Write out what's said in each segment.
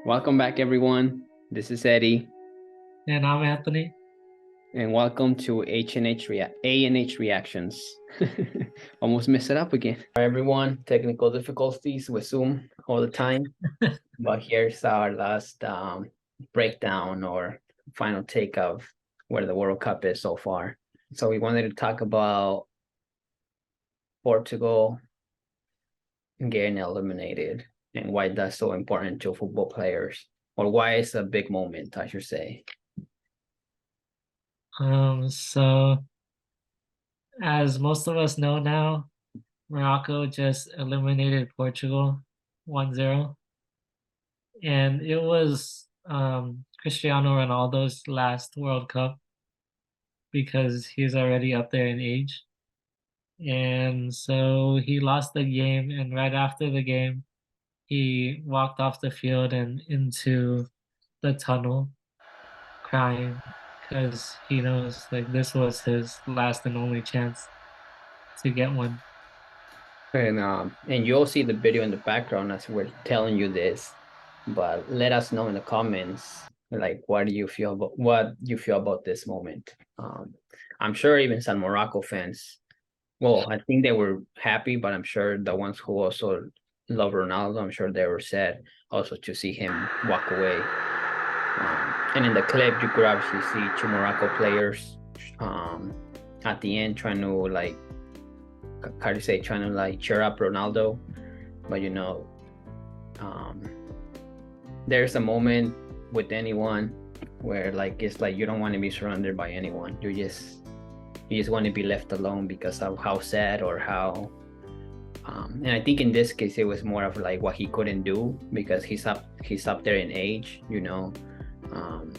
Welcome back, everyone. This is Eddie, And I'm Anthony. and welcome to A&H Reactions. Almost messed it up again. All right, everyone, technical difficulties with Zoom all the time, but here's our last breakdown or final take of where the World Cup is so far. So we wanted to talk about Portugal getting eliminated and why that's so important to football players, or why it's a big moment, I should say. So as most of us know now, Morocco just eliminated Portugal 1-0. And it was Cristiano Ronaldo's last World Cup because he's already up there in age. And so he lost the game, and right after the game, he walked off the field and into the tunnel crying because he knows like this was his last and only chance to get one. And you'll see the video in the background as we're telling you this, but let us know in the comments like what you feel about this moment. I'm sure even some Morocco fans, well, I think they were happy, but I'm sure the ones who also love Ronaldo, I'm sure they were sad also to see him walk away. And in the clip, you could actually see two Morocco players at the end trying to like, how do you say, trying to like cheer up Ronaldo, but um, there's a moment with anyone where like it's like you don't want to be surrounded by anyone. You just want to be left alone because of how sad or how. And I think in this case it was more of like what he couldn't do because he's up there in age. Um,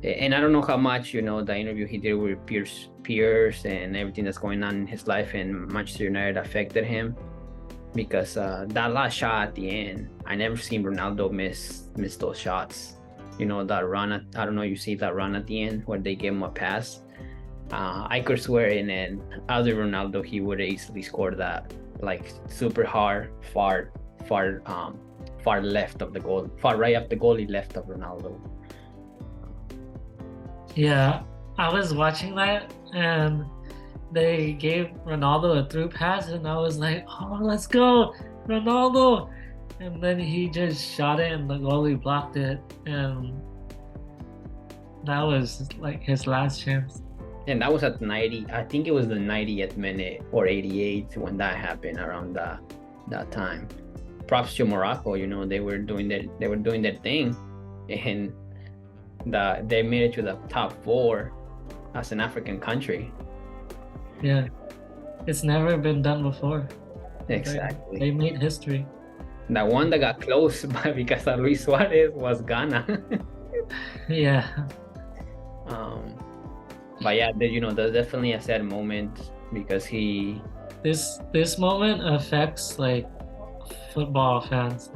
and I don't know how much the interview he did with Pierce and everything that's going on in his life in Manchester United affected him, because that last shot at the end, I never seen Ronaldo miss those shots. That run I don't know, you see that run at the end where they gave him a pass. I could swear in an other Ronaldo he would have easily scored that, like super hard, far left of the goal, far right of the goalie, left of Ronaldo. Yeah, I was watching that and they gave Ronaldo a through pass, and I was like, oh, let's go, Ronaldo. And then he just shot it, and the goalie blocked it. And that was like his last chance. And that was at 90, I think it was the 90th minute or 88 when that happened, around that time. Props to Morocco, they were doing their thing, and they made it to the top 4 as an African country. Yeah, it's never been done before. Exactly. They made history. The one that got close because of Luis Suarez was Ghana. Yeah. But yeah, there's definitely a sad moment because This moment affects like football fans.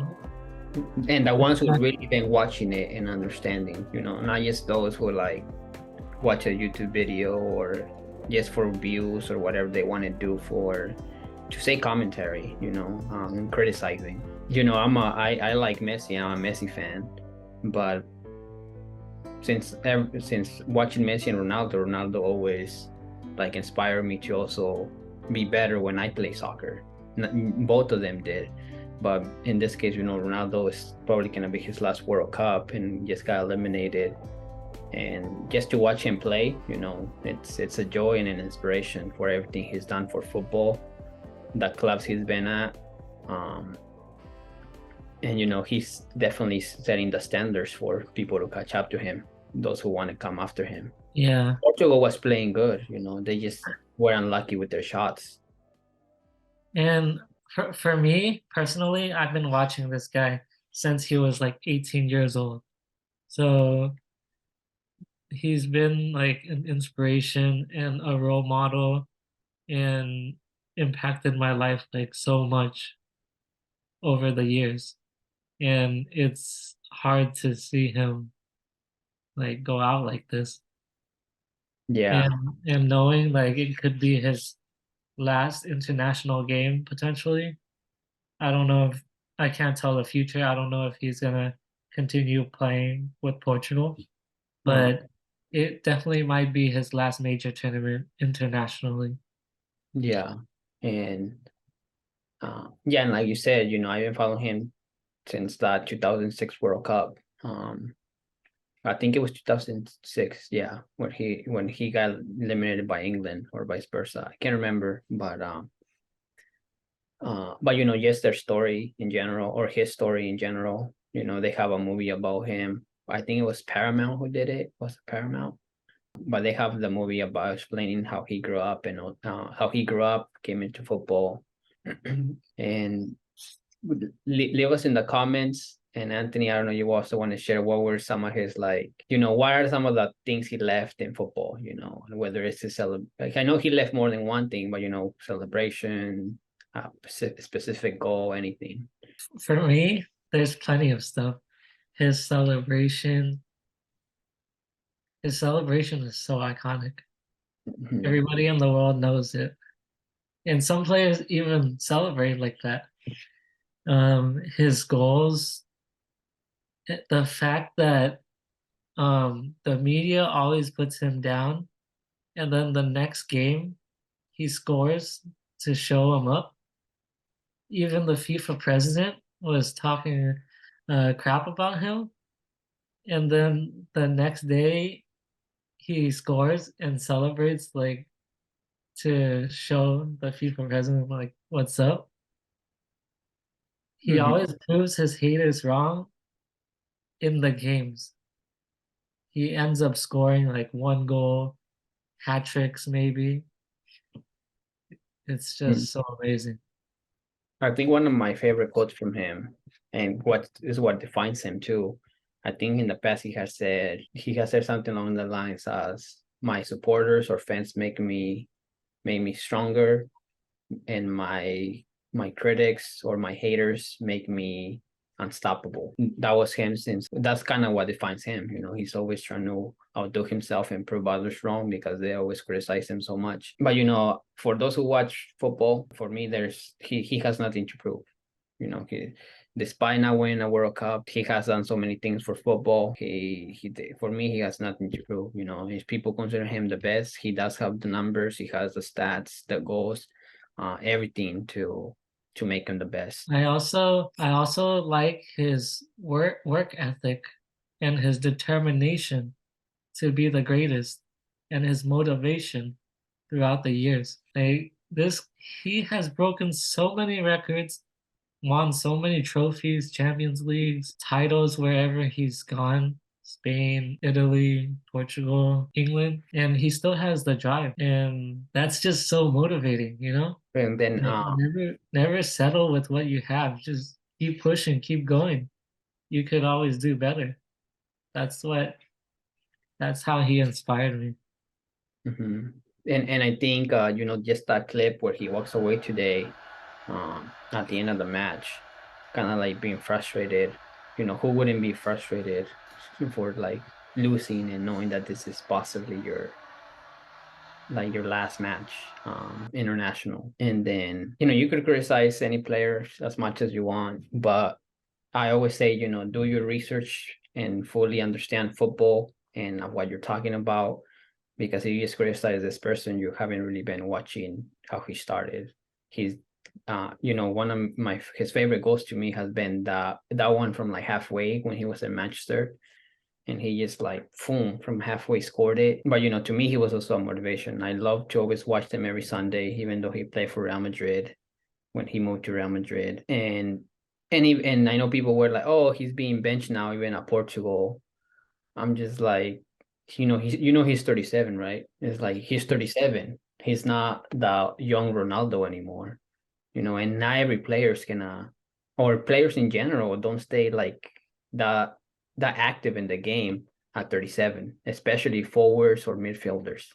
and the ones who've really been watching it and understanding, not just those who like watch a YouTube video or just for views or whatever they want to do to say commentary, and criticizing. I like Messi. I'm a Messi fan, but since watching Messi and Ronaldo always like inspired me to also be better when I play soccer. Both of them did, but in this case, Ronaldo is probably gonna be his last World Cup and just got eliminated. And just to watch him play, it's a joy and an inspiration for everything he's done for football, the clubs he's been at. And he's definitely setting the standards for people to catch up to him, those who want to come after him. Yeah. Portugal was playing good, they just were unlucky with their shots. And for me personally, I've been watching this guy since he was like 18 years old. So he's been like an inspiration and a role model and impacted my life like so much over the years. And it's hard to see him like go out like this. Yeah. And knowing like it could be his last international game potentially. I don't know I can't tell the future. I don't know if he's gonna continue playing with Portugal, Uh, but it definitely might be his last major tournament internationally. yeah, and yeah, and like you said, I've been following him since that 2006 World Cup. I think it was 2006, yeah, when he got eliminated by England or vice versa. I can't remember, but yes, their story in general or his story in general. They have a movie about him. I think it was Paramount who did it. Was it Paramount? But they have the movie about explaining how he grew up and how he grew up, came into football, and leave us in the comments. And Anthony, I don't know, you also want to share what were some of his what are some of the things he left in football, and whether it's his like I know he left more than one thing, but celebration, specific goal, anything. For me, there's plenty of stuff. His celebration, his celebration is so iconic. Mhm. Everybody in the world knows it. And some players even celebrate like that. His goals, the fact that the media always puts him down, and then the next game he scores to show him up. Even the FIFA president was talking crap about him, and then the next day he scores and celebrates like to show the FIFA president like what's up. He Mhm. always proves his haters wrong in the games. He ends up scoring like one goal, hat tricks maybe. It's Mhm. just so amazing. I think one of my favorite quotes from him, and what defines him too. I think in the past he has said something along the lines as my supporters or fans make me stronger, and my critics or my haters make me unstoppable. That was him since that's kind of what defines him. He's always trying to outdo himself and prove others wrong because they always criticize him so much. But for those who watch football, for me, he has nothing to prove. He despite not winning a World Cup, he has done so many things for football. For me, he has nothing to prove. If people consider him the best, he does have the numbers, he has the stats, the goals, everything to make him the best. I also like his work ethic and his determination to be the greatest and his motivation throughout the years. Like this he has broken so many records, won so many trophies, Champions Leagues, titles wherever he's gone. Spain, Italy, Portugal, England, and he still has the drive. And that's just so motivating, you know? And then Never settle with what you have. Just keep pushing, keep going. You could always do better. That's what that's how he inspired me. mhm. And I think just that clip where he walks away today, at the end of the match, kind of like being frustrated. Who wouldn't be frustrated for like losing and knowing that this is possibly your last match, international. And then you could criticize any player as much as you want, but I always say, do your research and fully understand football and what you're talking about, because if you just criticize this person, you haven't really been watching how he started. He's one of his favorite goals to me has been that one from like halfway when he was in Manchester, and he just like boom from halfway scored it. But to me, he was also a motivation. I love to always watch him every Sunday, even though he played for Real Madrid when he moved to Real Madrid. And I know people were like, oh, he's being benched now, even at Portugal. I'm just like, he's 37, right? It's like he's 37. He's not the young Ronaldo anymore. And not every player's gonna, or players in general don't stay like that active in the game at 37, especially forwards or midfielders.